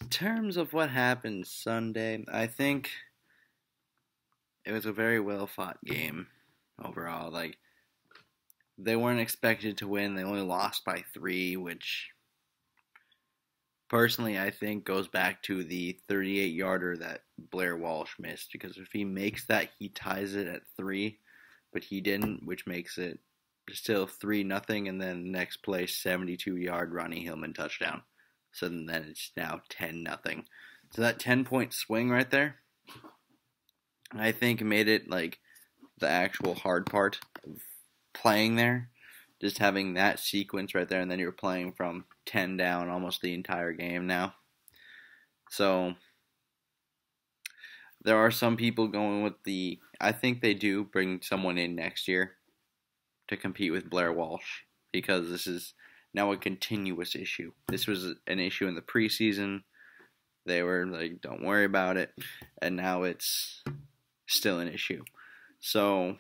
In terms of what happened Sunday, I think it was a very well fought game overall. Like, they weren't expected to win. They only lost by 3, which personally I think goes back to the 38-yarder that Blair Walsh missed, because if he makes that, he ties it at 3, but he didn't, which makes it still 3-0, and then next play 72-yard Ronnie Hillman touchdown. So then it's now 10-0. So that 10-point swing right there, I think made it like the actual hard part of playing there. Just having that sequence right there, and then you're playing from 10 down almost the entire game now. So there are some people going with I think they do bring someone in next year to compete with Blair Walsh, because this is now a continuous issue. This was an issue in the preseason. They were like, don't worry about it. And now it's still an issue. So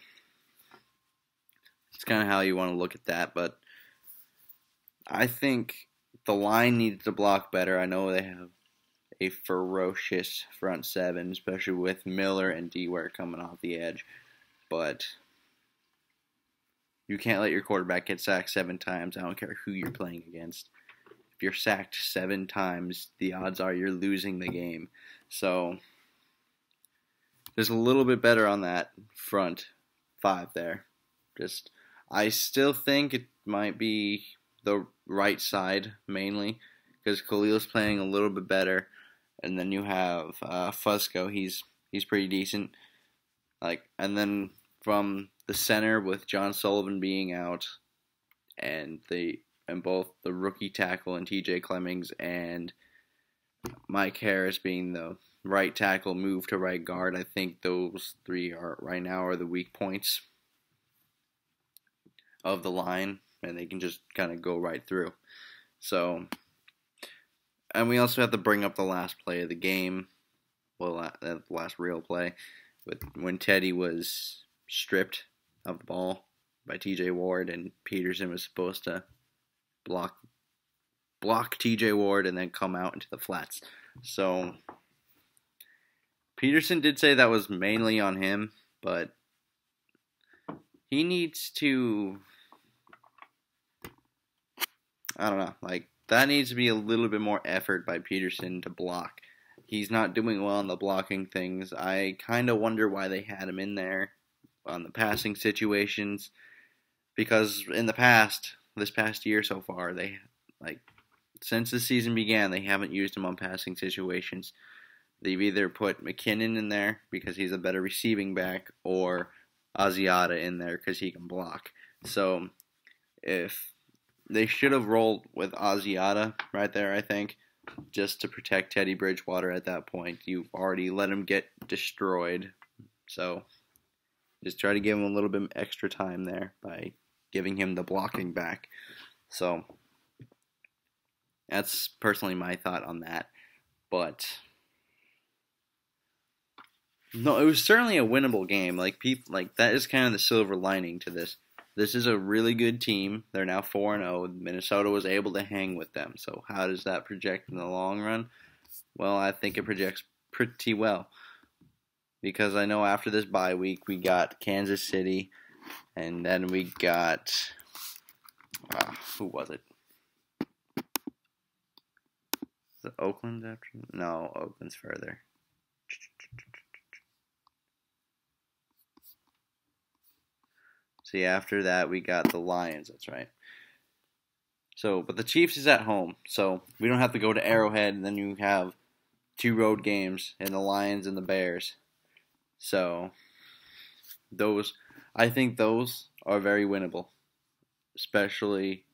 it's kind of how you want to look at that. But I think the line needs to block better. I know they have a ferocious front seven, especially with Miller and D-Ware coming off the edge. But you can't let your quarterback get sacked 7 times. I don't care who you're playing against. If you're sacked 7 times, the odds are you're losing the game. So there's a little bit better on that front 5 there. I still think it might be the right side mainly, because Khalil's playing a little bit better, and then you have Fusco. He's pretty decent. And then from the center, with John Sullivan being out, and both the rookie tackle and T.J. Clemmings and Mike Harris being the right tackle, move to right guard. I think those 3 right now are the weak points of the line, and they can just kind of go right through. So, and we also have to bring up the last play of the game. Well, the last real play, when Teddy was stripped of the ball by T.J. Ward, and Peterson was supposed to block T.J. Ward and then come out into the flats. So Peterson did say that was mainly on him, but he needs to, I don't know, that needs to be a little bit more effort by Peterson to block. He's not doing well on the blocking things. I kind of wonder why they had him in there on the passing situations, because in the past, this past year so far, since the season began, they haven't used him on passing situations. They've either put McKinnon in there because he's a better receiving back, or Asiata in there because he can block. So if they should have rolled with Asiata right there, I think, just to protect Teddy Bridgewater at that point. You've already let him get destroyed. So just try to give him a little bit extra time there by giving him the blocking back. So that's personally my thought on that. But no, it was certainly a winnable game. That is kind of the silver lining to this. This is a really good team. They're now 4-0. Minnesota was able to hang with them. So how does that project in the long run? Well, I think it projects pretty well, because I know after this bye week we got Kansas City, and then we got who was it? Is it Oakland after? No, Oakland's further. See, after that we got the Lions. That's right. So, but the Chiefs is at home, so we don't have to go to Arrowhead, and then you have 2 road games, and the Lions and the Bears. So I think those are very winnable, especially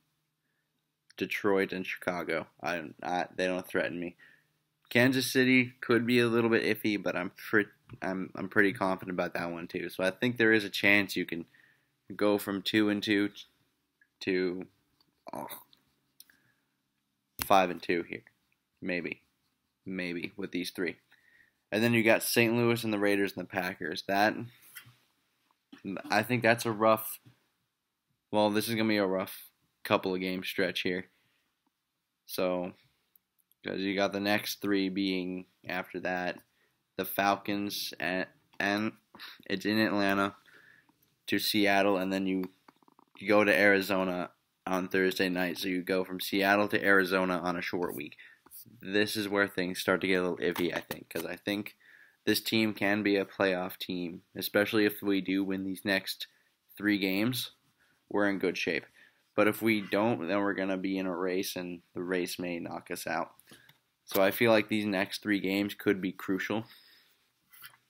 Detroit and Chicago. They don't threaten me. Kansas City could be a little bit iffy, but I'm pretty confident about that one too. So I think there is a chance you can go from 2-2 to 5-2 here, maybe with these 3. And then you got St. Louis and the Raiders and the Packers. I think that's a rough. Well, this is gonna be a rough couple of game stretch here. So because you got the next three being after that the Falcons and it's in Atlanta to Seattle, and then you go to Arizona on Thursday night. So you go from Seattle to Arizona on a short week. This is where things start to get a little iffy, I think, because I think this team can be a playoff team, especially if we do win these next 3 games. We're in good shape. But if we don't, then we're going to be in a race, and the race may knock us out. So I feel like these next 3 games could be crucial.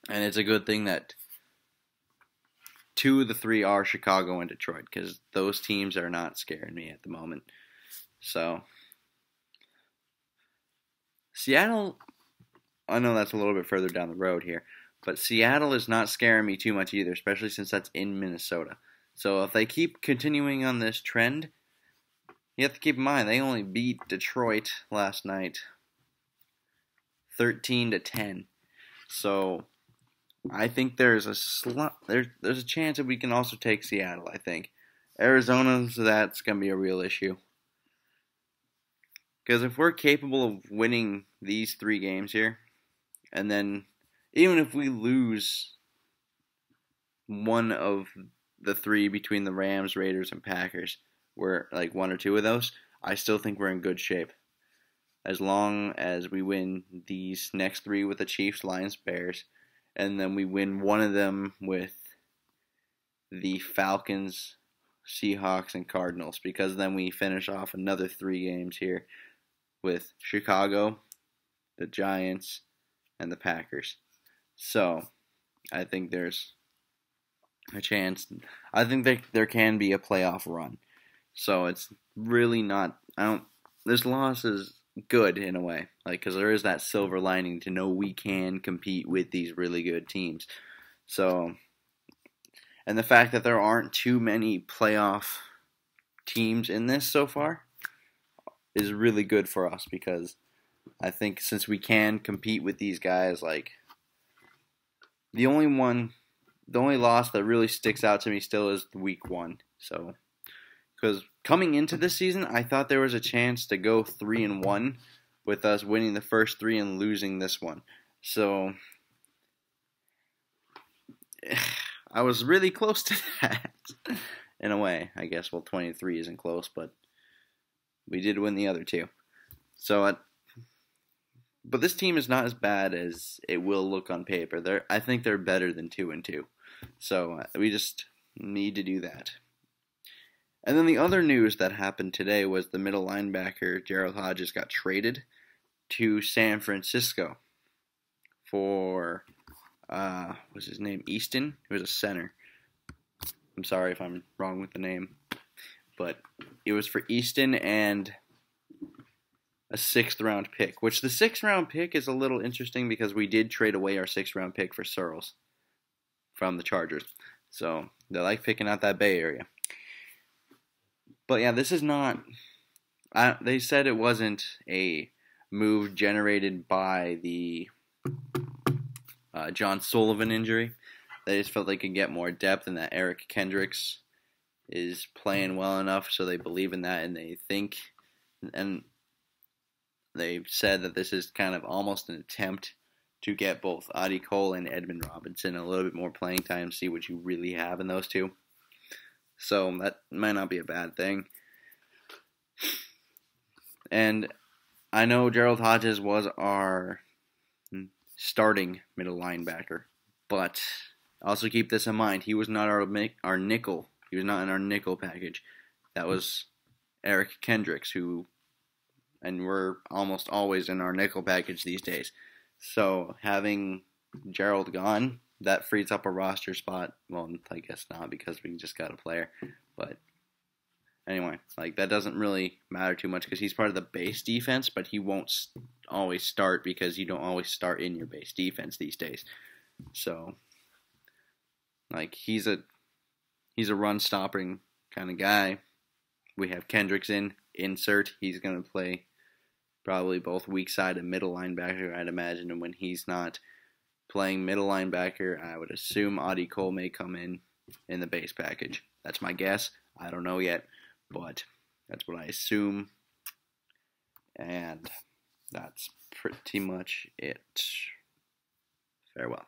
And it's a good thing that 2 of the 3 are Chicago and Detroit, because those teams are not scaring me at the moment. So Seattle, I know that's a little bit further down the road here, but Seattle is not scaring me too much either, especially since that's in Minnesota. So if they keep continuing on this trend, you have to keep in mind they only beat Detroit last night 13-10. So I think there's a chance that we can also take Seattle, I think. Arizona, so that's going to be a real issue. Because if we're capable of winning these 3 games here, and then even if we lose one of the 3 between the Rams, Raiders, and Packers, we're like 1 or 2 of those, I still think we're in good shape. As long as we win these next 3 with the Chiefs, Lions, Bears, and then we win one of them with the Falcons, Seahawks, and Cardinals, because then we finish off another 3 games here with Chicago, the Giants, and the Packers. So I think there's a chance. I think there can be a playoff run. So it's really not. This loss is good in a way, like, because there is that silver lining to know we can compete with these really good teams. So, and the fact that there aren't too many playoff teams in this so far is really good for us, because I think since we can compete with these guys, like, the only loss that really sticks out to me still is week 1. So, because coming into this season, I thought there was a chance to go 3-1 with us winning the first 3 and losing this one. So I was really close to that in a way, I guess. Well, 23 isn't close, but we did win the other 2. So, but this team is not as bad as it will look on paper. I think they're better than 2-2. So we just need to do that. And then the other news that happened today was the middle linebacker, Gerald Hodges, got traded to San Francisco for, what's his name, Easton? He was a center. I'm sorry if I'm wrong with the name. But it was for Easton and a 6th round pick, which the 6th round pick is a little interesting because we did trade away our 6th round pick for Searles from the Chargers. So they like picking out that Bay Area. But yeah, this is not. They said it wasn't a move generated by the John Sullivan injury. They just felt they could get more depth, and that Eric Kendricks is playing well enough, so they believe in that, and they think, and they've said that this is kind of almost an attempt to get both Audie Cole and Edmund Robinson a little bit more playing time, see what you really have in those 2. So that might not be a bad thing. And I know Gerald Hodges was our starting middle linebacker, but also keep this in mind. He was not our nickel. He was not in our nickel package. That was Eric Kendricks, and we're almost always in our nickel package these days. So having Gerald gone, that frees up a roster spot. Well, I guess not, because we just got a player. But anyway, like, that doesn't really matter too much because he's part of the base defense, but he won't always start because you don't always start in your base defense these days. So, like, he's a run stopping kind of guy. We have Kendricks insert. He's going to play probably both weak side and middle linebacker, I'd imagine, and when he's not playing middle linebacker, I would assume Audie Cole may come in the base package. That's my guess. I don't know yet, but that's what I assume. And That's pretty much it. Farewell.